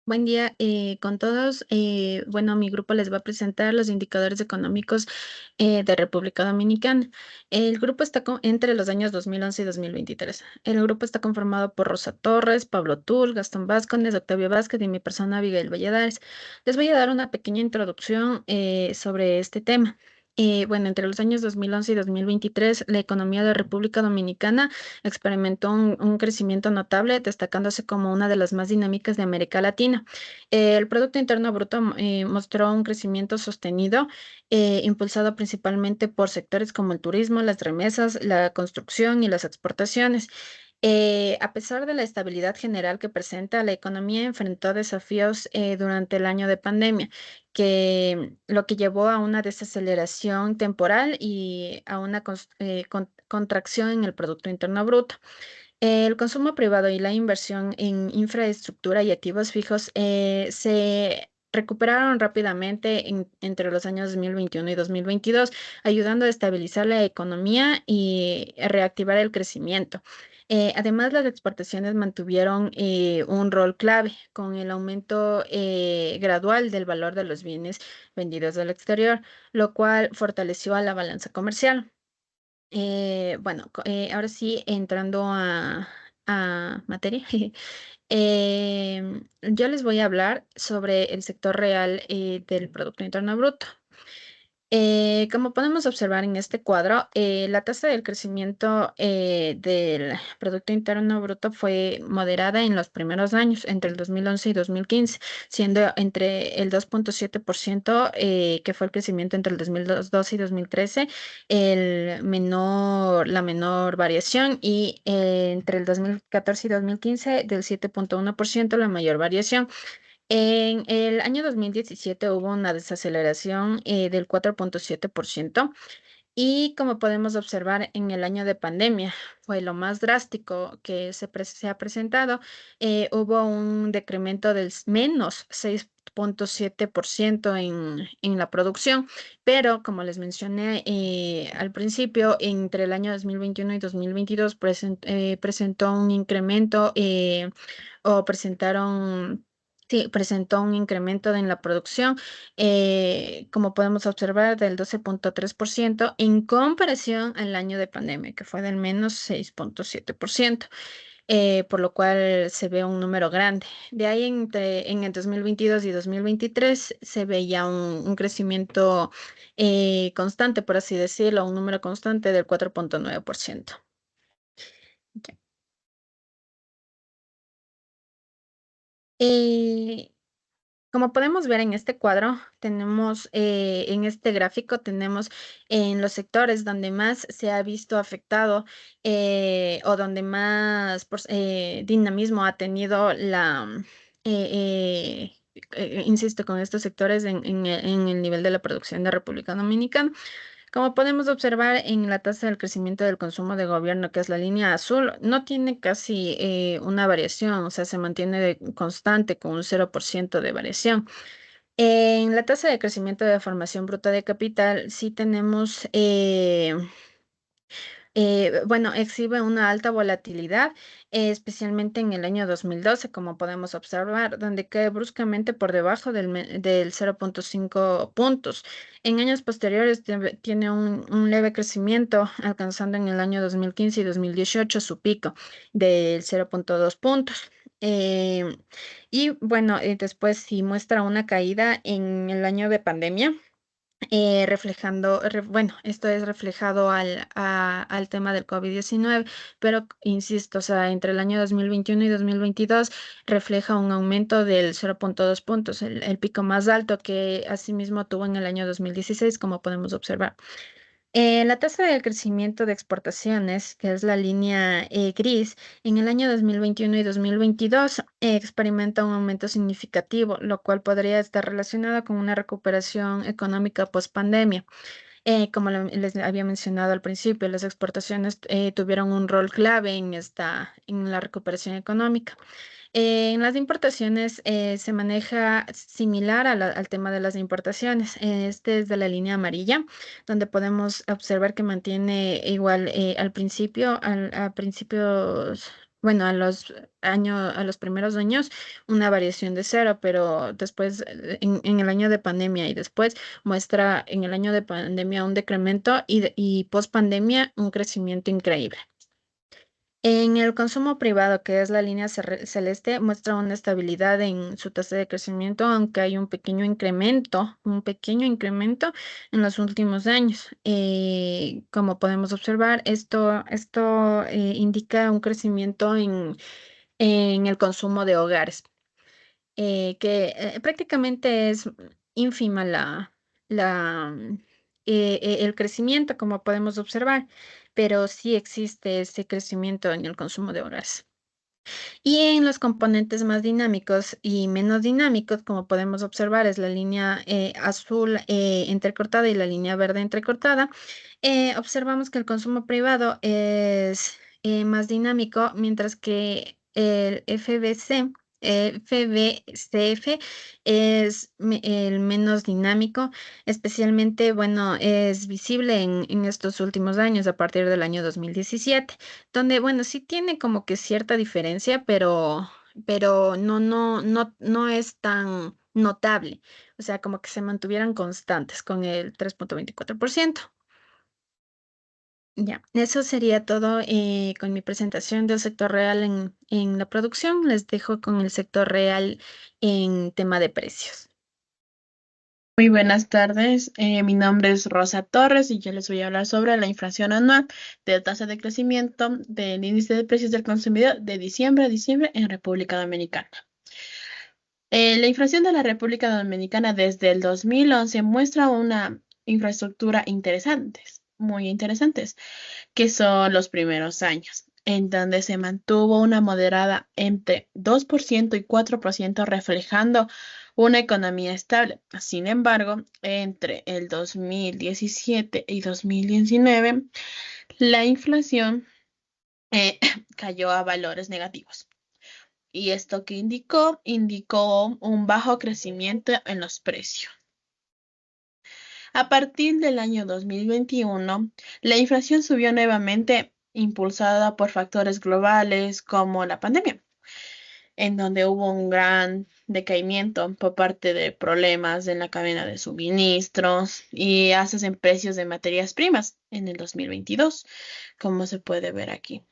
Buen día con todos. Bueno, mi grupo les va a presentar los indicadores económicos de República Dominicana. El grupo está entre los años 2011 y 2023. El grupo está conformado por Rosa Torres, Pablo Tul, Gastón Vázquez, Octavio Vázquez y mi persona, Abigail Valladares. Les voy a dar una pequeña introducción sobre este tema. Bueno, entre los años 2011 y 2023, la economía de República Dominicana experimentó un crecimiento notable, destacándose como una de las más dinámicas de América Latina. El Producto Interno Bruto mostró un crecimiento sostenido, impulsado principalmente por sectores como el turismo, las remesas, la construcción y las exportaciones. A pesar de la estabilidad general que presenta, la economía enfrentó desafíos durante el año de pandemia, lo que llevó a una desaceleración temporal y a una contracción en el Producto Interno Bruto. El consumo privado y la inversión en infraestructura y activos fijos se recuperaron rápidamente entre los años 2021 y 2022, ayudando a estabilizar la economía y a reactivar el crecimiento. Además, las exportaciones mantuvieron un rol clave con el aumento gradual del valor de los bienes vendidos al exterior, lo cual fortaleció a la balanza comercial. Bueno, ahora sí, entrando a materia, yo les voy a hablar sobre el sector real del Producto Interno Bruto. Como podemos observar en este cuadro, la tasa del crecimiento del Producto Interno Bruto fue moderada en los primeros años, entre el 2011 y 2015, siendo entre el 2,7%, que fue el crecimiento entre el 2012 y 2013, la menor variación, y entre el 2014 y 2015, del 7,1%, la mayor variación. En el año 2017 hubo una desaceleración del 4,7%, y como podemos observar en el año de pandemia fue lo más drástico que se ha presentado. Hubo un decremento del menos 6,7% en la producción, pero como les mencioné al principio, entre el año 2021 y 2022 presentó un incremento o presentaron... Sí, presentó un incremento en la producción, como podemos observar, del 12,3% en comparación al año de pandemia, que fue del menos 6,7%, por lo cual se ve un número grande. De ahí, en el 2022 y 2023 se veía un crecimiento constante, por así decirlo, un número constante del 4,9%. Ya. Eh, Como podemos ver en este cuadro, tenemos en este gráfico, tenemos en los sectores donde más se ha visto afectado o donde más dinamismo ha tenido insisto, con estos sectores en el nivel de la producción de República Dominicana. Como podemos observar en la tasa del crecimiento del consumo de gobierno, que es la línea azul, no tiene casi una variación, o sea, se mantiene constante con un 0% de variación. En la tasa de crecimiento de formación bruta de capital, sí tenemos bueno, exhibe una alta volatilidad, especialmente en el año 2012, como podemos observar, donde cae bruscamente por debajo del 0,5 puntos. En años posteriores tiene un leve crecimiento, alcanzando en el año 2015 y 2018 su pico del 0,2 puntos. Eh, y bueno, después sí muestra una caída en el año de pandemia, bueno, esto es reflejado al tema del COVID-19, pero insisto, o sea, entre el año 2021 y 2022 refleja un aumento del 0,2 puntos, el pico más alto que asimismo tuvo en el año 2016, como podemos observar. La tasa de crecimiento de exportaciones, que es la línea gris, en el año 2021 y 2022 experimenta un aumento significativo, lo cual podría estar relacionado con una recuperación económica post-pandemia. Como les había mencionado al principio, las exportaciones tuvieron un rol clave en la recuperación económica. En las importaciones se maneja similar al tema de las importaciones. Este es de la línea amarilla, donde podemos observar que mantiene igual a principios, bueno, a los primeros años una variación de cero, pero después en el año de pandemia y después muestra en el año de pandemia un decremento y post pandemia un crecimiento increíble. En el consumo privado, que es la línea celeste, muestra una estabilidad en su tasa de crecimiento, aunque hay un pequeño incremento en los últimos años. Como podemos observar, esto indica un crecimiento en el consumo de hogares, que prácticamente es ínfima el crecimiento, como podemos observar, pero sí existe ese crecimiento en el consumo de hogares. Y en los componentes más dinámicos y menos dinámicos, como podemos observar, es la línea azul entrecortada y la línea verde entrecortada. Observamos que el consumo privado es más dinámico, mientras que el FBCF es el menos dinámico, especialmente, bueno, es visible en estos últimos años, a partir del año 2017 donde, bueno, sí tiene como que cierta diferencia, pero no es tan notable. O sea, como que se mantuvieran constantes con el 3,24%. Ya, eso sería todo con mi presentación del sector real en la producción. Les dejo con el sector real en tema de precios. Muy buenas tardes, mi nombre es Rosa Torres y yo les voy a hablar sobre la inflación anual de tasa de crecimiento del índice de precios del consumidor de diciembre a diciembre en República Dominicana. La inflación de la República Dominicana desde el 2011 muestra una infraestructura interesantes, muy interesantes, que son los primeros años, en donde se mantuvo una moderada entre 2% y 4%, reflejando una economía estable. Sin embargo, entre el 2017 y 2019, la inflación cayó a valores negativos. ¿Y esto qué indicó? Indicó un bajo crecimiento en los precios. A partir del año 2021, la inflación subió nuevamente, impulsada por factores globales como la pandemia, en donde hubo un gran decaimiento por parte de problemas en la cadena de suministros y alzas en precios de materias primas en el 2022, como se puede ver aquí.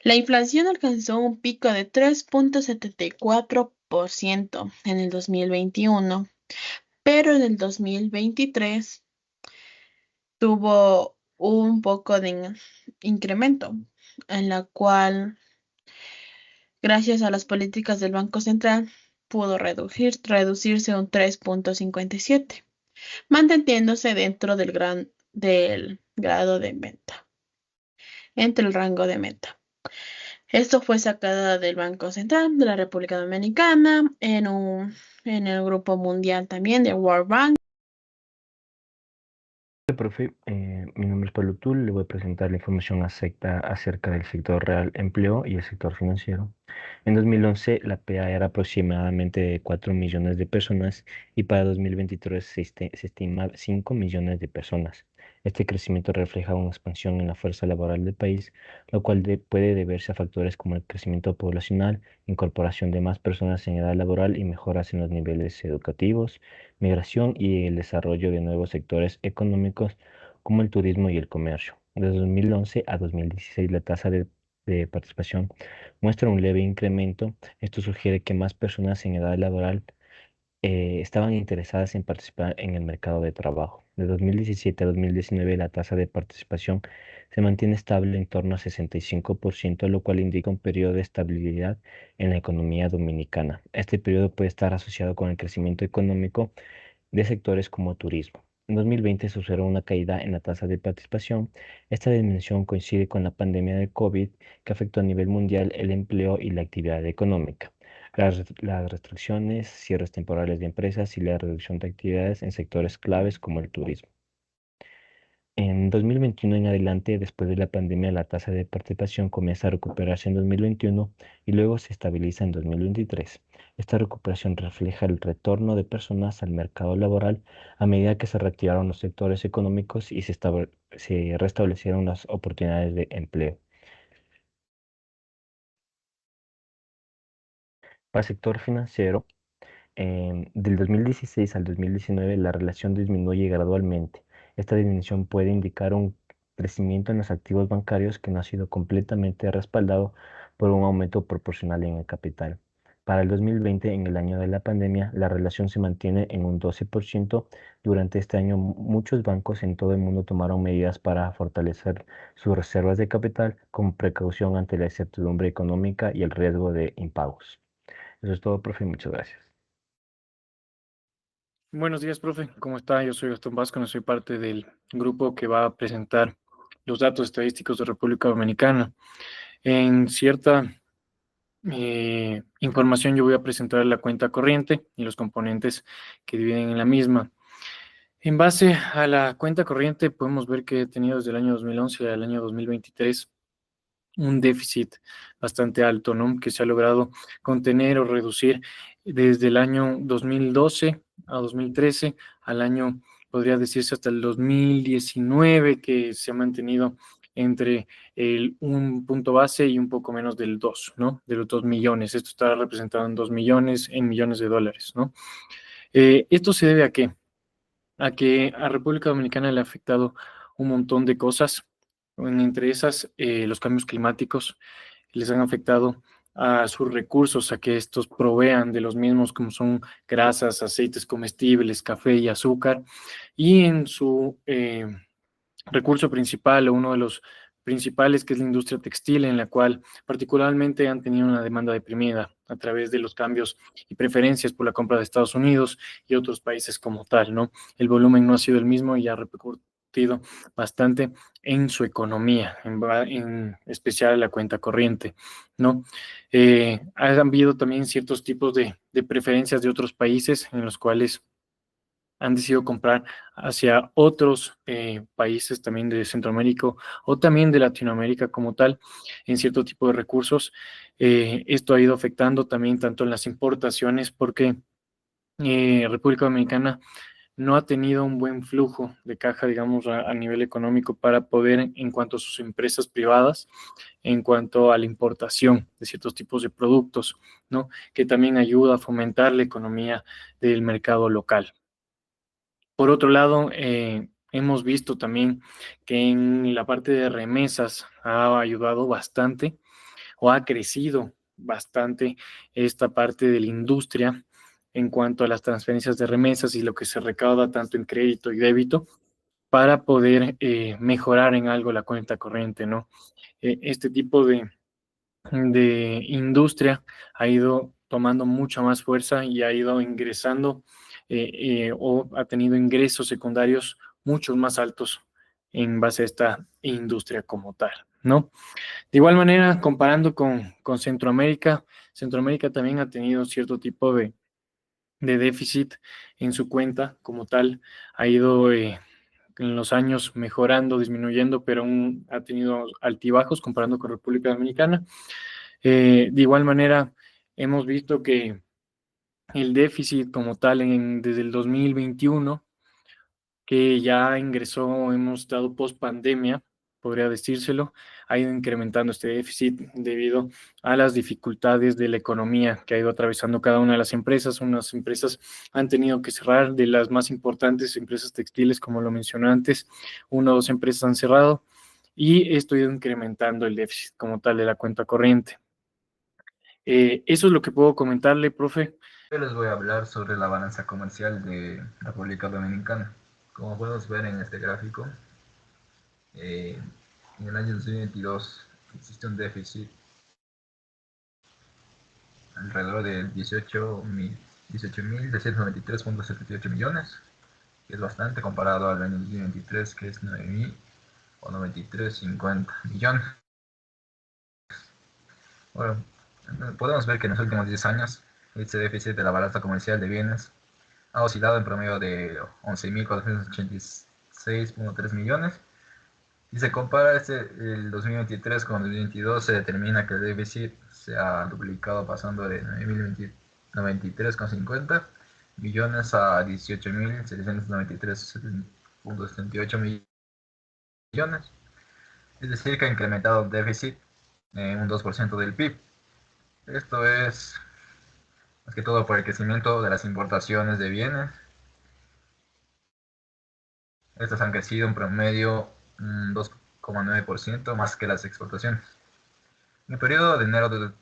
La inflación alcanzó un pico de 3,74% en el 2021, pero en el 2023 tuvo un poco de incremento, en la cual, gracias a las políticas del Banco Central, pudo reducirse un 3,57, manteniéndose dentro del grado de meta, entre el rango de meta. Esto fue sacado del Banco Central de la República Dominicana en el Grupo Mundial también de World Bank. Profe, mi nombre es Pablo Tul, le voy a presentar la información acerca del sector real empleo y el sector financiero. En 2011, la PA era aproximadamente de 4 millones de personas y para 2023 se estima 5 millones de personas. Este crecimiento refleja una expansión en la fuerza laboral del país, lo cual puede deberse a factores como el crecimiento poblacional, incorporación de más personas en edad laboral y mejoras en los niveles educativos, migración y el desarrollo de nuevos sectores económicos como el turismo y el comercio. De 2011 a 2016, la tasa de participación muestra un leve incremento. Esto sugiere que más personas en edad laboral estaban interesadas en participar en el mercado de trabajo. De 2017 a 2019, la tasa de participación se mantiene estable en torno a 65%, lo cual indica un periodo de estabilidad en la economía dominicana. Este periodo puede estar asociado con el crecimiento económico de sectores como turismo. En 2020 se observó una caída en la tasa de participación. Esta dimensión coincide con la pandemia de COVID que afectó a nivel mundial el empleo y la actividad económica. Las restricciones, cierres temporales de empresas y la reducción de actividades en sectores claves como el turismo. En 2021 en adelante, después de la pandemia, la tasa de participación comienza a recuperarse en 2021 y luego se estabiliza en 2023. Esta recuperación refleja el retorno de personas al mercado laboral a medida que se reactivaron los sectores económicos y se restablecieron las oportunidades de empleo. Para el sector financiero, del 2016 al 2019, la relación disminuye gradualmente. Esta disminución puede indicar un crecimiento en los activos bancarios que no ha sido completamente respaldado por un aumento proporcional en el capital. Para el 2020, en el año de la pandemia, la relación se mantiene en un 12%. Durante este año, muchos bancos en todo el mundo tomaron medidas para fortalecer sus reservas de capital con precaución ante la incertidumbre económica y el riesgo de impagos. Eso es todo, profe. Muchas gracias. Buenos días, profe. ¿Cómo está? Yo soy Gastón Vasco, soy parte del grupo que va a presentar los datos estadísticos de República Dominicana. En cierta información yo voy a presentar la cuenta corriente y los componentes que dividen en la misma. En base a la cuenta corriente podemos ver que he tenido desde el año 2011 al año 2023 un déficit bastante alto, ¿no? Que se ha logrado contener o reducir desde el año 2012 a 2013 al año, podría decirse hasta el 2019, que se ha mantenido entre un punto base y un poco menos del 2, ¿no? De los 2 millones. Esto está representado en 2 millones, en millones de dólares, ¿no? ¿Esto se debe a qué? A que a República Dominicana le ha afectado un montón de cosas, entre esas los cambios climáticos les han afectado a sus recursos, a que estos provean de los mismos como son grasas, aceites comestibles, café y azúcar, y en su recurso principal o uno de los principales, que es la industria textil, en la cual particularmente han tenido una demanda deprimida a través de los cambios y preferencias por la compra de Estados Unidos y otros países como tal, ¿no? El volumen no ha sido el mismo y ha repercutido bastante en su economía, en especial la cuenta corriente, ¿no? Ha habido también ciertos tipos de preferencias de otros países en los cuales han decidido comprar hacia otros países también de Centroamérica o también de Latinoamérica como tal, en cierto tipo de recursos. Esto ha ido afectando también tanto en las importaciones porque República Dominicana no ha tenido un buen flujo de caja, digamos, a nivel económico para poder, en cuanto a sus empresas privadas, en cuanto a la importación de ciertos tipos de productos, ¿no? Que también ayuda a fomentar la economía del mercado local. Por otro lado, hemos visto también que en la parte de remesas ha ayudado bastante o ha crecido bastante esta parte de la industria en cuanto a las transferencias de remesas y lo que se recauda tanto en crédito y débito para poder mejorar en algo la cuenta corriente, ¿no? Este tipo de industria ha ido tomando mucha más fuerza y ha ido ingresando o ha tenido ingresos secundarios mucho más altos en base a esta industria como tal, ¿no? De igual manera, comparando con Centroamérica, Centroamérica también ha tenido cierto tipo de déficit en su cuenta como tal, ha ido en los años mejorando, disminuyendo, pero aún ha tenido altibajos comparando con República Dominicana. De igual manera, hemos visto que el déficit como tal desde el 2021, que ya ingresó, hemos estado post pandemia, podría decírselo, ha ido incrementando este déficit debido a las dificultades de la economía que ha ido atravesando cada una de las empresas. Unas empresas han tenido que cerrar, de las más importantes empresas textiles, como lo mencioné antes, una o dos empresas han cerrado y esto ha ido incrementando el déficit como tal de la cuenta corriente. Eso es lo que puedo comentarle, profe. Yo les voy a hablar sobre la balanza comercial de República Dominicana. Como podemos ver en este gráfico, en el año 2022 existe un déficit alrededor de 18.693.78 millones, que es bastante comparado al año 2023, que es 9.000 o 93.50 millones. Bueno, podemos ver que en los últimos 10 años este déficit de la balanza comercial de bienes ha oscilado en promedio de 11.486.3 millones. Si se compara el 2023 con el 2022, se determina que el déficit se ha duplicado pasando de 9.093.50 millones a 18.793.78 millones. Es decir, que ha incrementado el déficit en un 2% del PIB. Esto es más que todo por el crecimiento de las importaciones de bienes. Estas han crecido en promedio un 2,9% más que las exportaciones. En el periodo de enero de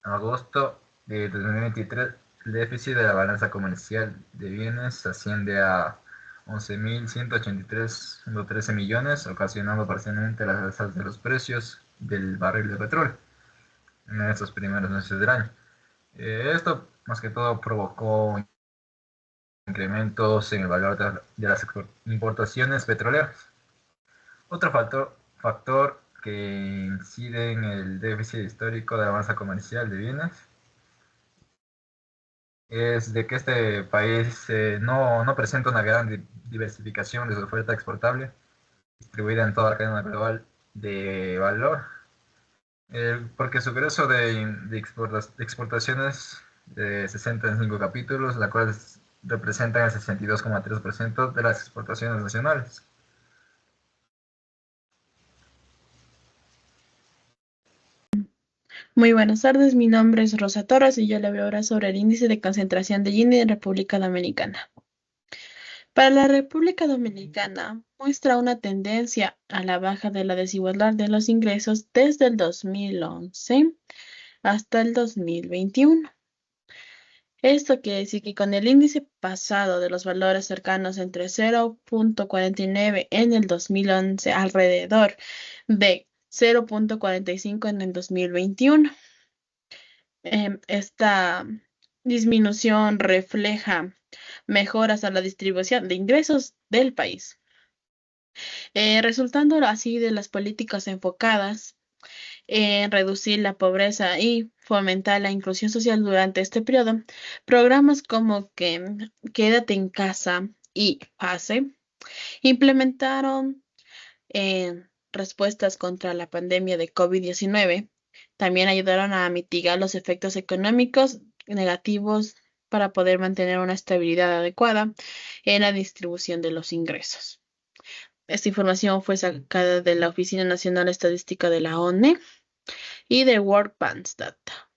agosto de 2023, el déficit de la balanza comercial de bienes asciende a 11.183.13 millones, ocasionando parcialmente las alzas de los precios del barril de petróleo en estos primeros meses del año. Esto más que todo provocó incrementos en el valor de las importaciones petroleras. Otro factor que incide en el déficit histórico de la balanza comercial de bienes es de que este país no presenta una gran diversificación de su oferta exportable distribuida en toda la cadena global de valor, porque su grueso de exportaciones se centra en 5 capítulos, la cual representan el 62,3% de las exportaciones nacionales. Muy buenas tardes, mi nombre es Rosa Torres y yo le voy a hablar sobre el índice de concentración de Gini en República Dominicana. Para la República Dominicana muestra una tendencia a la baja de la desigualdad de los ingresos desde el 2011 hasta el 2021. Esto quiere decir que con el índice pasado de los valores cercanos entre 0,49 en el 2011 alrededor de 0,45 en el 2021, esta disminución refleja mejoras a la distribución de ingresos del país, resultando así de las políticas enfocadas en reducir la pobreza y fomentar la inclusión social durante este periodo. Programas como Quédate en casa y PASE implementaron respuestas contra la pandemia de COVID-19. También ayudaron a mitigar los efectos económicos negativos para poder mantener una estabilidad adecuada en la distribución de los ingresos. Esta información fue sacada de la Oficina Nacional de Estadística de la ONE y de World Bank Data.